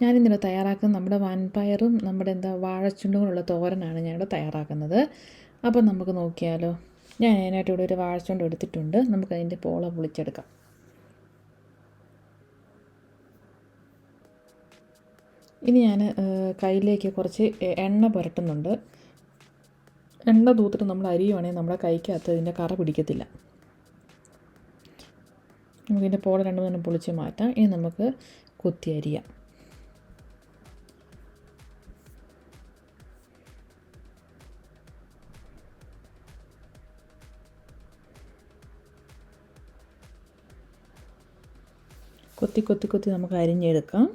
ഞാനിന്നിവിടെ തയ്യാറാക്കുന്നത് നമ്മുടെ വൻപയറും നമ്മുടെ വാഴച്ചുണ്ടും കൊണ്ടുള്ള തോരനാണ് ഞാനിവിടെ തയ്യാറാക്കുന്നത്. അപ്പോൾ നമുക്ക് നോക്കിയാലോ. ഞാൻ അതിനായിട്ട് ഇവിടെ ഒരു വാഴച്ചുണ്ട് എടുത്തിട്ടുണ്ട്. നമുക്കതിൻ്റെ പോള പൊളിച്ചെടുക്കാം. ഇനി ഞാൻ കയ്യിലേക്ക് കുറച്ച് എണ്ണ പുരട്ടുന്നുണ്ട്. എണ്ണ തൂത്തിട്ട് നമ്മൾ അരിയുവാണെങ്കിൽ നമ്മുടെ കൈക്കകത്ത് ഇതിൻ്റെ കറ പിടിക്കത്തില്ല. നമുക്കിതിൻ്റെ പോള 2-3 പൊളിച്ച് മാറ്റാം. ഇനി നമുക്ക് കൊത്തി അരിയാം. കൊത്തി നമുക്ക് അരിഞ്ഞെടുക്കാം.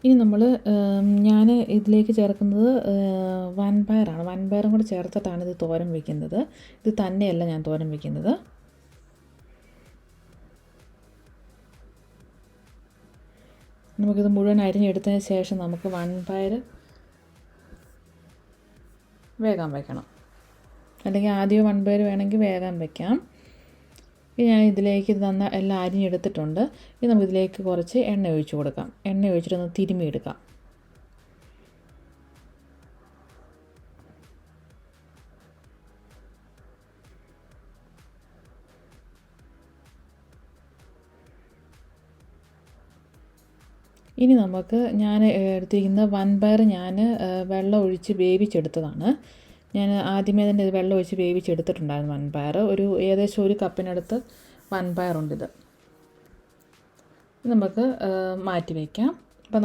ഇനി ഞാൻ ഇതിലേക്ക് ചേർക്കുന്നത് വൻപയറാണ്. വൻപയറും കൂടെ ചേർത്തിട്ടാണ് ഇത് തോരൻ വയ്ക്കുന്നത്. ഇത് തന്നെയല്ല ഞാൻ തോരൻ വയ്ക്കുന്നത്. നമുക്കിത് മുഴുവൻ അരിഞ്ഞെടുത്തതിന് ശേഷം നമുക്ക് വൻപയർ വേഗം വയ്ക്കണം. അല്ലെങ്കിൽ ആദ്യം വൻപയർ വേണമെങ്കിൽ വേഗം വയ്ക്കാം. ഇനി ഞാൻ ഇതിലേക്ക് എല്ലാം അരിഞ്ഞെടുത്തിട്ടുണ്ട്. ഇനി നമുക്കിതിലേക്ക് കുറച്ച് എണ്ണ ഒഴിച്ച് കൊടുക്കാം. എണ്ണ ഒഴിച്ചിട്ടൊന്ന് തിരുമ്മിയെടുക്കാം. ഇനി ഞാൻ എടുത്തിരിക്കുന്ന വൻപയർ വെള്ളം ഒഴിച്ച് വേവിച്ചെടുത്തതാണ്. ഞാൻ ആദ്യമേ തന്നെ ഇത് വെള്ളം ഒഴിച്ച് വേവിച്ചെടുത്തിട്ടുണ്ടായിരുന്നു. വൻപയർ ഏകദേശം 1 കപ്പിനടുത്ത് വൻപയറുണ്ടിത്. നമുക്ക് മാറ്റി വയ്ക്കാം. അപ്പോൾ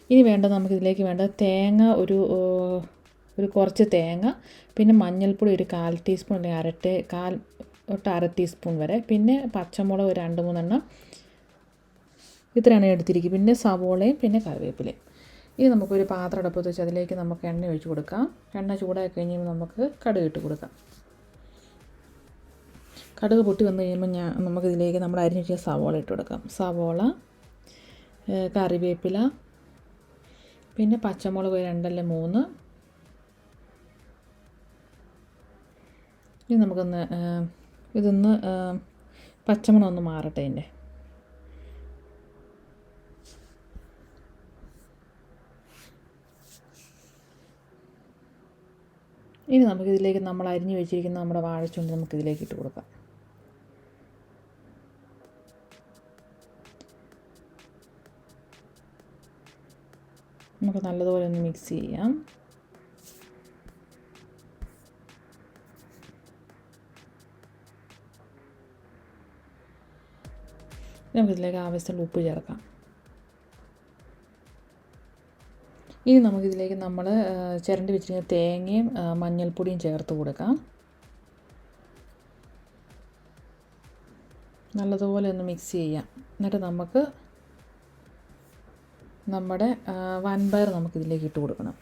ഇനി നമുക്കിതിലേക്ക് വേണ്ടത് തേങ്ങ ഒരു കുറച്ച് തേങ്ങ, പിന്നെ മഞ്ഞൾപ്പൊടി ഒരു 1/4 ടീസ്പൂൺ അല്ലെങ്കിൽ അര ടീസ്പൂൺ വരെ, പിന്നെ പച്ചമുളക് ഒരു 2-3 എണ്ണം, ഇത്രയാണ് എടുത്തിരിക്കുക. പിന്നെ സവോളയും പിന്നെ കറിവേപ്പിലയും. ഇനി നമുക്കൊരു പാത്രം അടുപ്പത്ത് വെച്ച് അതിലേക്ക് നമുക്ക് എണ്ണ ഒഴിച്ച് കൊടുക്കാം. എണ്ണ ചൂടായി കഴിയുമ്പോൾ നമുക്ക് കടുക് ഇട്ട് കൊടുക്കാം. കടുക് പൊട്ടി വന്നു കഴിയുമ്പോൾ നമുക്കിതിലേക്ക് നമ്മൾ അരിഞ്ഞ് വെച്ച സവോള ഇട്ട് കൊടുക്കാം. സവോള, കറിവേപ്പില, പിന്നെ പച്ചമുളക് 2 അല്ലെങ്കിൽ 3. ഇനി ഇതൊന്ന് പച്ചമണം ഒന്ന് മാറട്ടെ ഇതിൻ്റെ. ഇനി നമുക്കിതിലേക്ക് നമ്മൾ അരിഞ്ഞു വെച്ചിരിക്കുന്ന നമ്മുടെ വാഴച്ചുണ്ട് നമുക്കിതിലേക്ക് ഇട്ട് കൊടുക്കാം. നമുക്ക് നല്ലതുപോലെ ഒന്ന് മിക്സ് ചെയ്യാം. നമുക്കിതിലേക്ക് ആവശ്യമുള്ള ഉപ്പ് ചേർക്കാം. ഇനി നമുക്കിതിലേക്ക് ചിരണ്ടി വെച്ചിരിക്കുന്ന തേങ്ങയും മഞ്ഞൾപ്പൊടിയും ചേർത്ത് കൊടുക്കാം. നല്ലതുപോലെ ഒന്ന് മിക്സ് ചെയ്യാം. എന്നിട്ട് നമുക്ക് നമ്മുടെ വൻപയർ നമുക്കിതിലേക്ക് ഇട്ട് കൊടുക്കണം.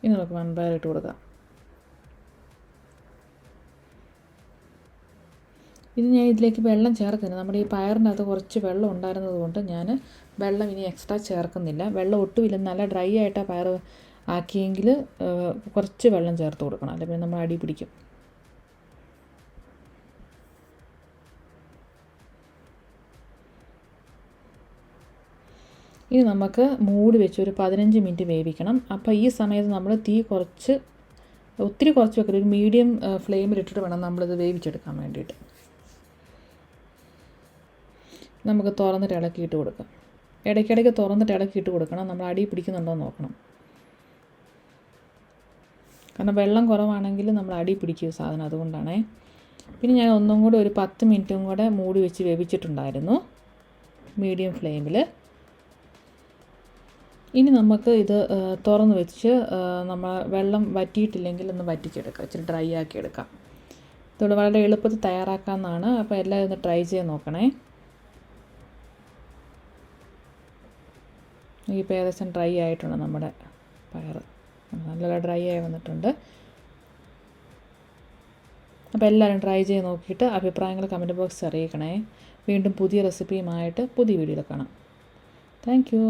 ഇനി നമുക്ക് വൻപയർ ഇട്ട് കൊടുക്കാം. ഇത് ഞാൻ ഇതിലേക്ക് വെള്ളം ചേർക്കുന്നില്ല. നമ്മുടെ ഈ പയറിനകത്ത് കുറച്ച് വെള്ളം ഉണ്ടായിരുന്നത് കൊണ്ട് ഞാൻ വെള്ളം ഇനി എക്സ്ട്രാ ചേർക്കുന്നില്ല. വെള്ളം ഒട്ടുമില്ല, നല്ല ഡ്രൈ ആയിട്ടാണ് പയർ ആക്കിയെങ്കിൽ കുറച്ച് വെള്ളം ചേർത്ത് കൊടുക്കണം, അല്ലെങ്കിൽ നമ്മൾ അടി പിടിക്കും. ഇനി നമുക്ക് മൂടി വെച്ച് ഒരു 15 മിനിറ്റ് വേവിക്കണം. അപ്പോൾ ഈ സമയത്ത് നമ്മൾ തീ ഒത്തിരി കുറച്ച് വെക്കരുത്, ഒരു മീഡിയം ഫ്ലെയിമിലിട്ടിട്ട് വേണം നമ്മളിത് വേവിച്ചെടുക്കാൻ വേണ്ടിയിട്ട്. നമുക്ക് തുറന്നിട്ട് ഇളക്കിയിട്ട് കൊടുക്കാം. ഇടയ്ക്കിടയ്ക്ക് തുറന്നിട്ട് ഇളക്കിയിട്ട് കൊടുക്കണം. നമ്മൾ അടി പിടിക്കുന്നുണ്ടോ എന്ന് നോക്കണം. കാരണം വെള്ളം കുറവാണെങ്കിൽ നമ്മൾ അടി പിടിക്കും സാധനം, അതുകൊണ്ടാണേ. പിന്നെ ഞാൻ ഒന്നും കൂടെ ഒരു 10 മിനിറ്റും കൂടെ മൂടി വെച്ച് വേവിച്ചിട്ടുണ്ടായിരുന്നു മീഡിയം ഫ്ലെയിമിൽ. ഇനി നമുക്ക് ഇത് തുറന്ന് വെച്ച് നമ്മൾ വെള്ളം വറ്റിയിട്ടില്ലെങ്കിൽ ഒന്ന് വറ്റിച്ചെടുക്കാം, ഇച്ചിരി ഡ്രൈ ആക്കി എടുക്കാം. ഇതുകൊണ്ട് വളരെ എളുപ്പത്തിൽ തയ്യാറാക്കാവുന്നതാണ്. അപ്പോൾ എല്ലാവരും ഒന്ന് ട്രൈ ചെയ്ത് നോക്കണേ. ഇപ്പോൾ ഏകദേശം ഡ്രൈ ആയിട്ടുണ്ട് നമ്മുടെ പയർ, നല്ല ഡ്രൈ ആയി വന്നിട്ടുണ്ട്. അപ്പോൾ എല്ലാവരും ട്രൈ ചെയ്ത് നോക്കിയിട്ട് അഭിപ്രായങ്ങൾ കമൻറ്റ് ബോക്സിൽ അറിയിക്കണേ. വീണ്ടും പുതിയ റെസിപ്പിയുമായിട്ട് പുതിയ വീഡിയോയിൽ കാണാം. Thank you.